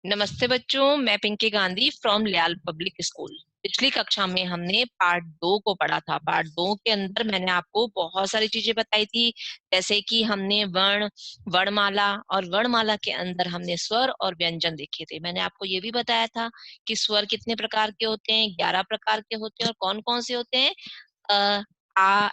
नमस्ते बच्चों, मैं पिंकी गांधी फ्रॉम लियाल पब्लिक स्कूल। पिछली कक्षा में हमने पार्ट 2 को पढ़ा था। पार्ट 2 के अंदर मैंने आपको बहुत सारी चीजें बताई थी, जैसे कि हमने वर्ण, वर्णमाला और वर्णमाला के अंदर हमने स्वर और व्यंजन देखे थे। मैंने आपको ये भी बताया था कि स्वर कितने प्रकार के होते हैं, 11 प्रकार के होते हैं। और कौन कौन से होते हैं? अ, आ,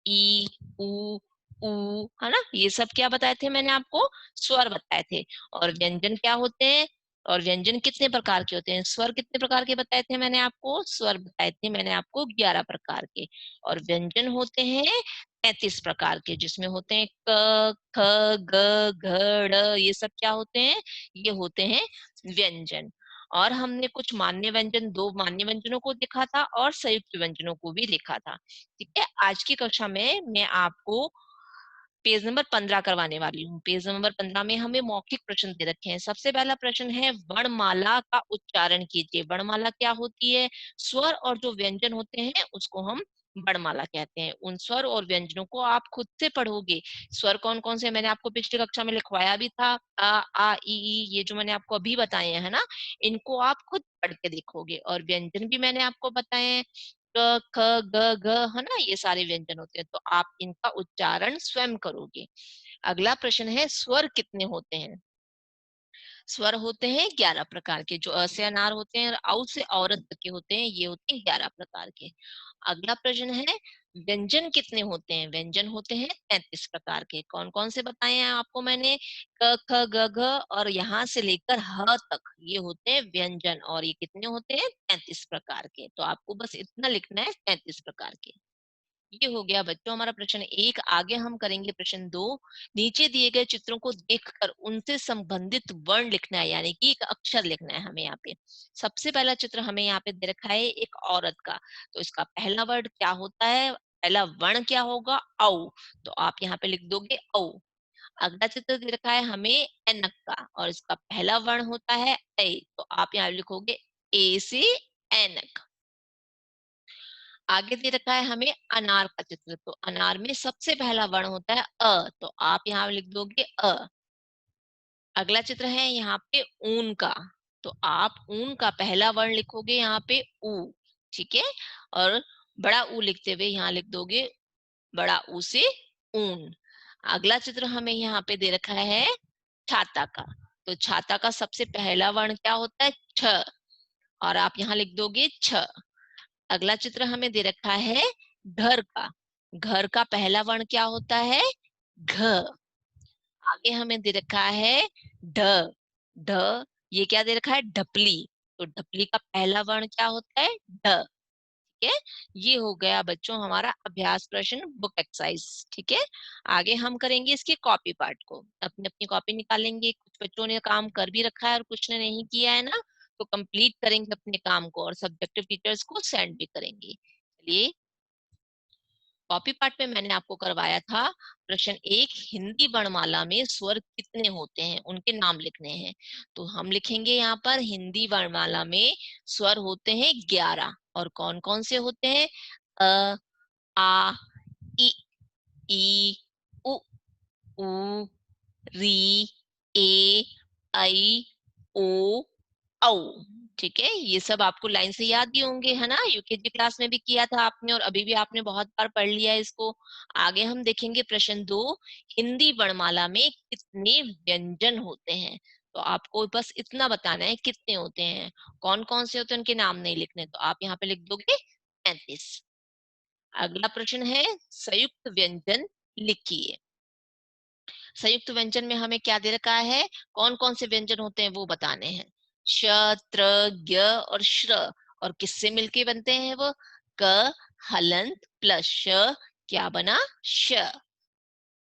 ई, उ, ऊ, है ना? ये सब क्या बताए थे मैंने आपको? स्वर बताए थे। और व्यंजन क्या होते हैं? और व्यंजन कितने प्रकार के होते हैं? स्वर कितने प्रकार के बताए थे मैंने आपको? स्वर बताए थे मैंने आपको 11 प्रकार के। और व्यंजन होते हैं 33 प्रकार के, जिसमें होते हैं क, ख, ग, घ, ड़। ये सब क्या होते हैं? ये होते हैं व्यंजन। और हमने कुछ मान्य व्यंजन, 2 मान्य व्यंजनों को देखा था और संयुक्त व्यंजनों को भी देखा था। ठीक है, आज की कक्षा में मैं आपको पेज नंबर 15 करवाने वाली हूँ। पेज नंबर 15 में हमें मौखिक प्रश्न दे रखे हैं। सबसे पहला प्रश्न है, वर्णमाला का उच्चारण कीजिए। वर्णमाला क्या होती है? स्वर और जो व्यंजन होते हैं उसको हम वर्णमाला कहते हैं। उन स्वर और व्यंजनों को आप खुद से पढ़ोगे। स्वर कौन कौन से मैंने आपको पिछली कक्षा में लिखवाया भी था। आ ई, ये जो मैंने आपको अभी बताए हैं ना, इनको आप खुद पढ़ के देखोगे। और व्यंजन भी मैंने आपको बताए हैं, क, ख, ग, घ, है ना? ये सारे व्यंजन होते हैं, तो आप इनका उच्चारण स्वयं करोगे। अगला प्रश्न है, स्वर कितने होते हैं? स्वर होते हैं 11 प्रकार के। जो अ से अनार होते हैं और औ से औरत तक के होते हैं, ये होते हैं 11 प्रकार के। अगला प्रश्न है, व्यंजन कितने होते हैं? व्यंजन होते हैं 33 प्रकार के। कौन कौन से बताए हैं आपको मैंने? क, ख, ग, घ और यहाँ से लेकर ह तक, ये होते हैं व्यंजन। और ये कितने होते हैं? 33 प्रकार के। तो आपको बस इतना लिखना है, 33 प्रकार के। ये हो गया बच्चों हमारा प्रश्न 1। आगे हम करेंगे प्रश्न 2। नीचे दिए गए चित्रों को देखकर उनसे संबंधित वर्ण लिखना है, यानी कि एक अक्षर लिखना है हमें यहाँ पे। सबसे पहला चित्र हमें यहाँ पे दे रखा है एक औरत का। तो इसका पहला वर्ड क्या होता है? पहला वर्ण क्या होगा? औ। तो आप यहाँ पे लिख दोगे औ। अगला चित्र दे रखा है हमें ऐनक का, और इसका पहला वर्ण होता है ऐ। तो आप यहाँ लिखोगे ए से ऐनक। आगे दे रखा है हमें अनार का चित्र। तो अनार में सबसे पहला वर्ण होता है अ। तो आप यहाँ लिख दोगे अ। अगला चित्र है यहाँ पे ऊन का। तो आप ऊन का पहला वर्ण लिखोगे यहाँ पे ऊ। ठीक है, और बड़ा ऊ लिखते हुए यहाँ लिख दोगे बड़ा ऊ से ऊन। अगला चित्र हमें यहाँ पे दे रखा है छाता का। तो छाता का सबसे पहला वर्ण क्या होता है? छ। और आप यहाँ लिख दोगे छ। अगला चित्र हमें दे रखा है घर का। घर का पहला वर्ण क्या होता है? घ। आगे हमें दे रखा है ढ। ढ, ये क्या दे रखा है? ढपली। तो ढपली का पहला वर्ण क्या होता है? ढ। ठीक है, ये हो गया बच्चों हमारा अभ्यास प्रश्न, बुक एक्सरसाइज। ठीक है, आगे हम करेंगे इसके कॉपी पार्ट को। अपनी अपनी कॉपी निकालेंगे। कुछ बच्चों ने काम कर भी रखा है और कुछ ने नहीं किया है ना, तो कंप्लीट करेंगे अपने काम को और सब्जेक्टिव टीचर्स को सेंड भी करेंगे। चलिए, कॉपी पार्ट में मैंने आपको करवाया था प्रश्न 1, हिंदी वर्णमाला में स्वर कितने होते हैं, उनके नाम लिखने हैं। तो हम लिखेंगे यहाँ पर हिंदी वर्णमाला में स्वर होते हैं 11। और कौन कौन से होते हैं? अ, आ, इ, ई, उ, ऊ, री, ए, आई, ओ, औ। ठीक है, ये सब आपको लाइन से याद ही होंगे, है ना? यूकेजी क्लास में भी किया था आपने और अभी भी आपने बहुत बार पढ़ लिया है इसको। आगे हम देखेंगे प्रश्न 2, हिंदी वर्णमाला में कितने व्यंजन होते हैं? तो आपको बस इतना बताना है कितने होते हैं। कौन कौन से होते हैं उनके नाम नहीं लिखने, तो आप यहाँ पे लिख दोगे 35। अगला प्रश्न है, संयुक्त व्यंजन लिखिए। संयुक्त व्यंजन में हमें क्या दे रखा है? कौन कौन से व्यंजन होते हैं वो बताने हैं। श, त्र, ज्ञ और श्र। और किससे मिलके बनते हैं वो? क, हलंत प्लस श, क्या बना? श।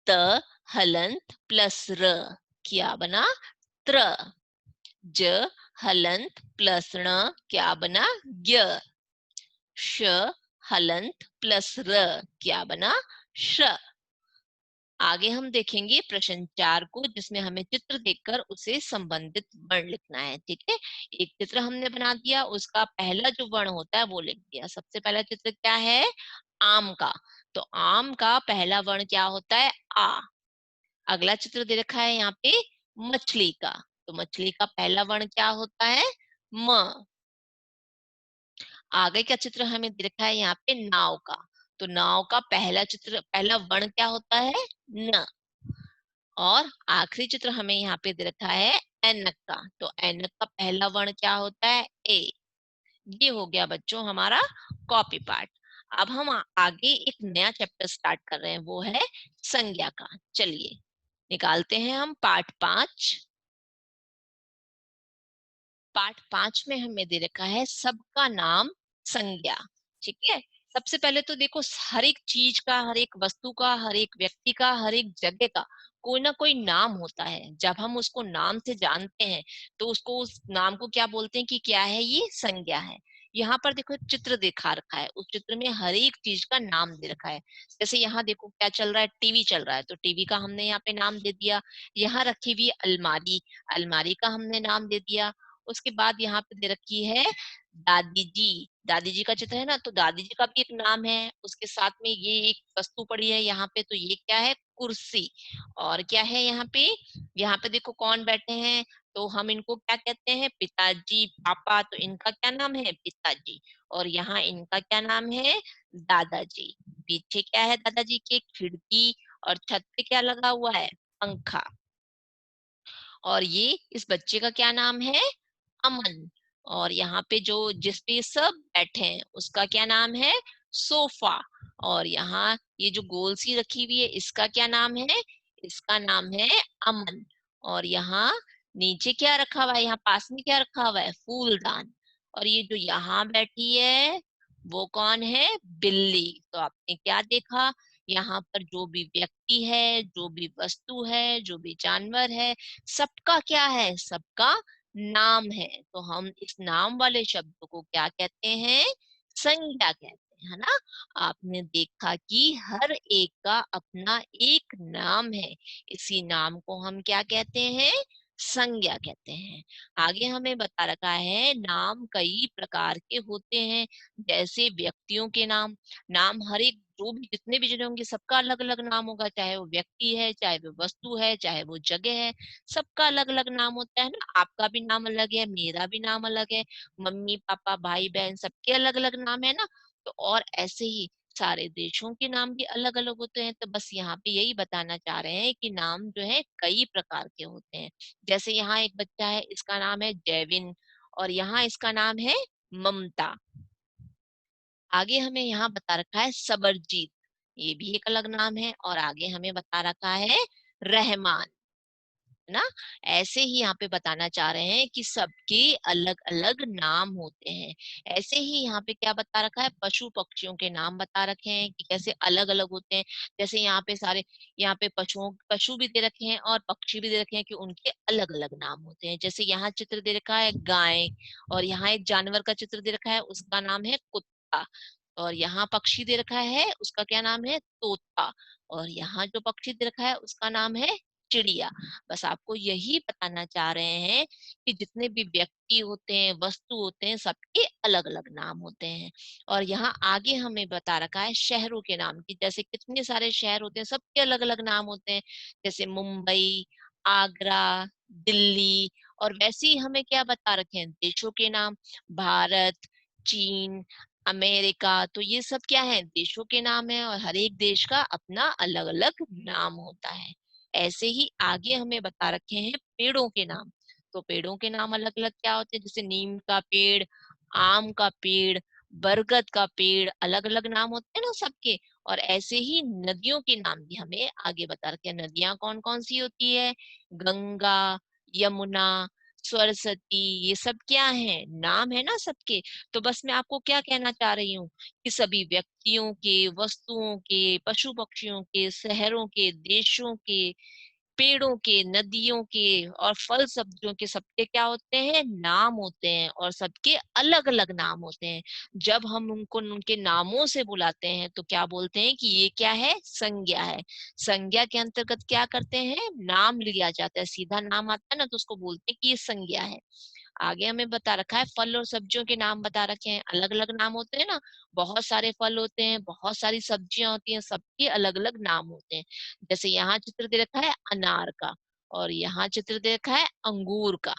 त, हलंत प्लस र, क्या बना? त्र। ज, हलंत प्लस ण, क्या बना? ज्ञ। श, हलंत प्लस र, क्या बना? श्र। आगे हम देखेंगे प्रश्न 4 को, जिसमें हमें चित्र देखकर उसे संबंधित वर्ण लिखना है। ठीक है, एक चित्र हमने बना दिया, उसका पहला जो वर्ण होता है वो लिख दिया। सबसे पहला चित्र क्या है? आम का। तो आम का पहला वर्ण क्या होता है? आ। अगला चित्र दे रखा है यहाँ पे मछली का। तो मछली का पहला वर्ण क्या होता है? म। आगे का चित्र हमें दिखा है यहाँ पे नाव का, तो नाव का पहला वर्ण क्या होता है? न। और आखिरी चित्र हमें यहाँ पे दे रखा है ऐनक का, तो ऐनक का पहला वर्ण क्या होता है? ए। ये हो गया बच्चों हमारा कॉपी पार्ट। अब हम आगे एक नया चैप्टर स्टार्ट कर रहे हैं, वो है संज्ञा का। चलिए निकालते हैं हम पार्ट 5। पार्ट 5 में हमें दे रखा है सबका नाम संज्ञा। ठीक है, सबसे पहले तो देखो हर एक चीज का, हर एक वस्तु का, हर एक व्यक्ति का, हर एक जगह का कोई ना कोई नाम होता है। जब हम उसको नाम से जानते हैं तो उसको, उस नाम को क्या बोलते हैं कि क्या है, ये संज्ञा है। यहाँ पर देखो एक चित्र दिखा रखा है, उस चित्र में हर एक चीज का नाम दे रखा है। जैसे यहाँ देखो क्या चल रहा है, टीवी चल रहा है, तो टीवी का हमने यहाँ पे नाम दे दिया। यहाँ रखी हुई अलमारी, अलमारी का हमने नाम दे दिया। उसके बाद यहाँ पे दे रखी है दादी जी, दादी जी का चित्र है ना, तो दादी जी का भी एक नाम है। उसके साथ में ये एक वस्तु पड़ी है यहाँ पे, तो ये क्या है? कुर्सी। और क्या है यहाँ पे? यहाँ पे देखो कौन बैठे हैं, तो हम इनको क्या कहते हैं? पिताजी, पापा। तो इनका क्या नाम है? पिताजी। और यहाँ इनका क्या नाम है? दादाजी। पीछे क्या है दादाजी के? खिड़की। और छत पे क्या लगा हुआ है? पंखा। और ये इस बच्चे का क्या नाम है? अमन। और यहाँ पे जो जिस पे सब बैठे हैं उसका क्या नाम है? सोफा। और यहाँ ये जो गोल सी रखी हुई है इसका क्या नाम है? इसका नाम है अमन। और यहाँ नीचे क्या रखा हुआ है? यहाँ पास में क्या रखा हुआ है? फूलदान। और ये जो यहाँ बैठी है वो कौन है? बिल्ली। तो आपने क्या देखा, यहाँ पर जो भी व्यक्ति है, जो भी वस्तु है, जो भी जानवर है, सबका क्या है? सबका नाम है। तो हम इस नाम वाले शब्द को क्या कहते हैं? संज्ञा कहते हैं, है ना। आपने देखा कि हर एक का अपना एक नाम है, इसी नाम को हम क्या कहते हैं? संज्ञा कहते हैं। आगे हमें बता रखा है नाम कई प्रकार के होते हैं। जैसे व्यक्तियों के नाम, नाम हर एक जो भी जितने भी जने होंगे सबका अलग अलग नाम होगा, चाहे वो व्यक्ति है, चाहे वो वस्तु है, चाहे वो जगह है, सबका अलग अलग नाम होता है ना। आपका भी नाम अलग है, मेरा भी नाम अलग है, मम्मी पापा भाई बहन सबके अलग अलग नाम है ना। तो और ऐसे ही सारे देशों के नाम भी अलग अलग होते हैं। तो बस यहाँ पे यही बताना चाह रहे हैं कि नाम जो है कई प्रकार के होते हैं। जैसे यहाँ एक बच्चा है, इसका नाम है जैविन, और यहाँ इसका नाम है ममता। आगे हमें यहाँ बता रखा है सबरजीत, ये भी एक अलग नाम है। और आगे हमें बता रखा है रहमान, है ना। ऐसे ही यहाँ पे बताना चाह रहे हैं कि सबके अलग अलग नाम होते हैं। ऐसे ही यहाँ पे क्या बता रखा है? पशु पक्षियों के नाम बता रखे हैं कि कैसे अलग अलग होते हैं। जैसे यहाँ पे सारे, यहाँ पे पशु भी दे रखे हैं और पक्षी भी दे रखे हैं कि उनके अलग अलग नाम होते हैं। जैसे यहाँ चित्र दे रखा है गाय, और यहाँ एक जानवर का चित्र दे रखा है, उसका नाम है कुत्ता। और यहाँ पक्षी दे रखा है, उसका क्या नाम है? तोता। और यहाँ जो पक्षी दे रखा है उसका नाम है चिड़िया। बस आपको यही बताना चाह रहे हैं कि जितने भी व्यक्ति होते हैं, वस्तु होते हैं, सबके अलग अलग नाम होते हैं। और यहाँ आगे हमें बता रखा है शहरों के नाम की, जैसे कितने सारे शहर होते हैं, सबके अलग अलग नाम होते हैं। जैसे मुंबई, आगरा, दिल्ली। और वैसे ही हमें क्या बता रखे हैं? देशों के नाम, भारत, चीन, अमेरिका। तो ये सब क्या है? देशों के नाम है, और हर एक देश का अपना अलग अलग नाम होता है। ऐसे ही आगे हमें बता रखे हैं पेड़ों के नाम। तो पेड़ों के नाम अलग अलग क्या होते हैं? जैसे नीम का पेड़, आम का पेड़, बरगद का पेड़, अलग अलग नाम होते हैं ना सबके। और ऐसे ही नदियों के नाम भी हमें आगे बता रखे हैं। नदियां कौन कौन सी होती है? गंगा, यमुना, सरस्वती। ये सब क्या है? नाम है ना सबके। तो बस मैं आपको क्या कहना चाह रही हूँ कि सभी व्यक्तियों के, वस्तुओं के, पशु पक्षियों के, शहरों के, देशों के, पेड़ों के, नदियों के और फल सब्जियों के, सबके क्या होते हैं? नाम होते हैं, और सबके अलग अलग नाम होते हैं। जब हम उनको उनके नामों से बुलाते हैं तो क्या बोलते हैं कि ये क्या है? संज्ञा है। संज्ञा के अंतर्गत क्या करते हैं? नाम लिया जाता है, सीधा नाम आता है ना, तो उसको बोलते हैं कि ये संज्ञा है। आगे हमें बता रखा है फल और सब्जियों के नाम बता रखे हैं, अलग अलग नाम होते हैं ना। बहुत सारे फल होते हैं, बहुत सारी सब्जियां होती हैं, सबके अलग अलग नाम होते हैं। जैसे यहाँ चित्र दे रखा है अनार का, और यहाँ चित्र देखा है अंगूर का,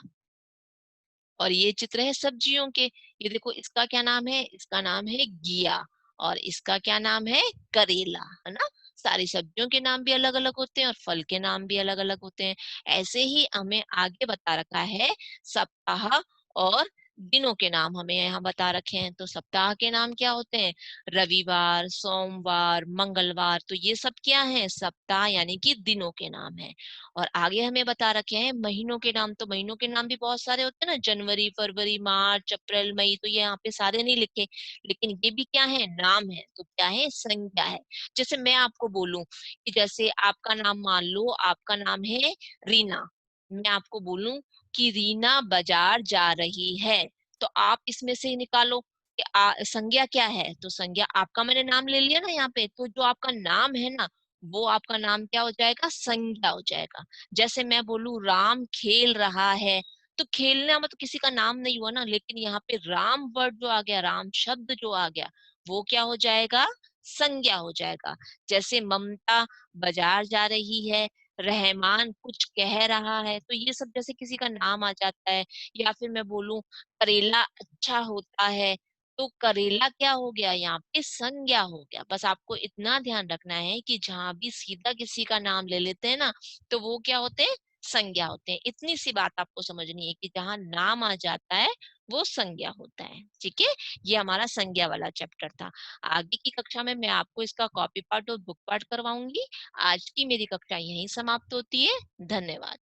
और ये चित्र है सब्जियों के। ये देखो, इसका क्या नाम है? इसका नाम है घिया, और इसका क्या नाम है? करेला, है ना। सारी सब्जियों के नाम भी अलग अलग होते हैं और फल के नाम भी अलग अलग होते हैं। ऐसे ही हमें आगे बता रखा है सप्ताह और दिनों के नाम हमें यहाँ बता रखे हैं। तो सप्ताह के नाम क्या होते हैं? रविवार, सोमवार, मंगलवार। तो ये सब क्या है? सप्ताह यानी कि दिनों के नाम है। और आगे हमें बता रखे हैं महीनों के नाम। तो महीनों के नाम भी बहुत सारे होते हैं ना, जनवरी, फरवरी, मार्च, अप्रैल, मई। तो ये यहाँ पे सारे नहीं लिखे, लेकिन ये भी क्या है? नाम है। तो क्या है? संज्ञा है। जैसे मैं आपको बोलूं कि जैसे आपका नाम, मान लो आपका नाम है रीना, मैं आपको बोलूं कि रीना बाजार जा रही है, तो आप इसमें से ही निकालो कि संज्ञा क्या है। तो संज्ञा, आपका मैंने नाम ले लिया ना यहाँ पे, तो जो आपका नाम है ना, वो आपका नाम क्या हो जाएगा? संज्ञा हो जाएगा। जैसे मैं बोलूं राम खेल रहा है, तो खेलना मतलब किसी का नाम नहीं हुआ ना, लेकिन यहाँ पे राम वर्ड जो आ गया, राम शब्द जो आ गया, वो क्या हो जाएगा? संज्ञा हो जाएगा। जैसे ममता बाजार जा रही है, रहमान कुछ कह रहा है, तो ये सब जैसे किसी का नाम आ जाता है। या फिर मैं बोलूं करेला अच्छा होता है, तो करेला क्या हो गया? यहाँ पे संज्ञा हो गया। बस आपको इतना ध्यान रखना है कि जहां भी सीधा किसी का नाम ले लेते हैं ना, तो वो क्या होते हैं? संज्ञा होते हैं। इतनी सी बात आपको समझनी है कि जहां नाम आ जाता है वो संज्ञा होता है। ठीक है, ये हमारा संज्ञा वाला चैप्टर था। आगे की कक्षा में मैं आपको इसका कॉपी पार्ट और बुक पार्ट करवाऊंगी। आज की मेरी कक्षा यहीं समाप्त होती है। धन्यवाद।